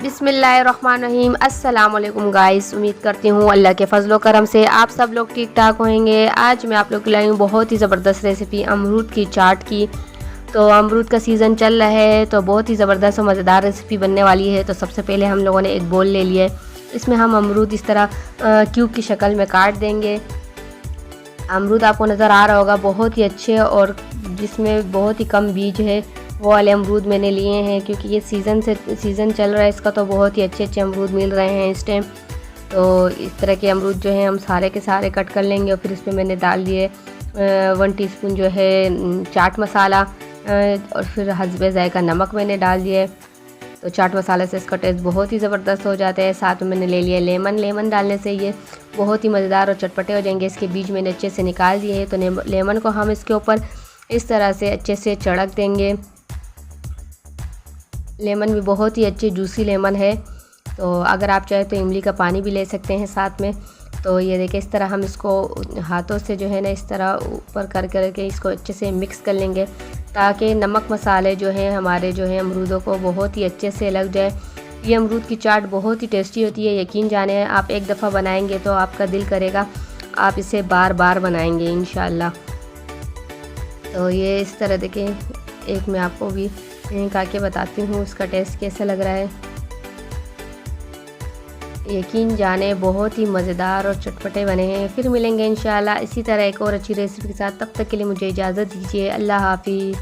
बिस्मिल्लाहिर्रहमानिर्रहीम। अस्सलाम वालेकुम गाइस, उम्मीद करती हूँ अल्लाह के फजलो करम से आप सब लोग ठीक ठाक होंगे। आज मैं आप लोग को लाई हूँ बहुत ही ज़बरदस्त रेसिपी अमरूद की चाट की। तो अमरूद का सीज़न चल रहा है तो बहुत ही ज़बरदस्त और मज़ेदार रेसिपी बनने वाली है। तो सबसे पहले हम लोगों ने एक बोल ले लिया है, इसमें हम अमरूद इस तरह क्यूब की शक्ल में काट देंगे। अमरूद आपको नज़र आ रहा होगा बहुत ही अच्छे और जिसमें बहुत ही कम बीज है वो वाले अमरूद मैंने लिए हैं, क्योंकि ये सीज़न चल रहा है इसका, तो बहुत ही अच्छे अमरूद मिल रहे हैं इस टाइम। तो इस तरह के अमरूद जो हैं हम सारे के सारे कट कर लेंगे और फिर इसमें मैंने डाल दिए 1 टीस्पून जो है चाट मसाला और फिर हस्बे ज़ायका नमक मैंने डाल दिए। तो चाट मसाले से इसका टेस्ट बहुत ही ज़बरदस्त हो जाता है। साथ में मैंने ले लिया लेमन डालने से ये बहुत ही मज़ेदार और चटपटे हो जाएंगे। इसके बीज मैंने अच्छे से निकाल दिए हैं। तो लेमन को हम इसके ऊपर इस तरह से अच्छे से चढ़क देंगे। लेमन भी बहुत ही अच्छे जूसी लेमन है, तो अगर आप चाहे तो इमली का पानी भी ले सकते हैं साथ में। तो ये देखिए इस तरह हम इसको हाथों से जो है ना इस तरह ऊपर करके इसको अच्छे से मिक्स कर लेंगे, ताकि नमक मसाले जो हैं हमारे जो है अमरूदों को बहुत ही अच्छे से लग जाए। ये अमरूद की चाट बहुत ही टेस्टी होती है, यकीन जाने आप एक दफ़ा बनाएंगे तो आपका दिल करेगा आप इसे बार बार बनाएंगे इंशाल्लाह। तो ये इस तरह देखें, एक मैं आपको भी खा के बताती हूँ उसका टेस्ट कैसा लग रहा है। यकीन जाने बहुत ही मज़ेदार और चटपटे बने हैं। फिर मिलेंगे इंशाल्लाह इसी तरह एक और अच्छी रेसिपी के साथ। तब तक के लिए मुझे इजाज़त दीजिए। अल्लाह हाफिज़।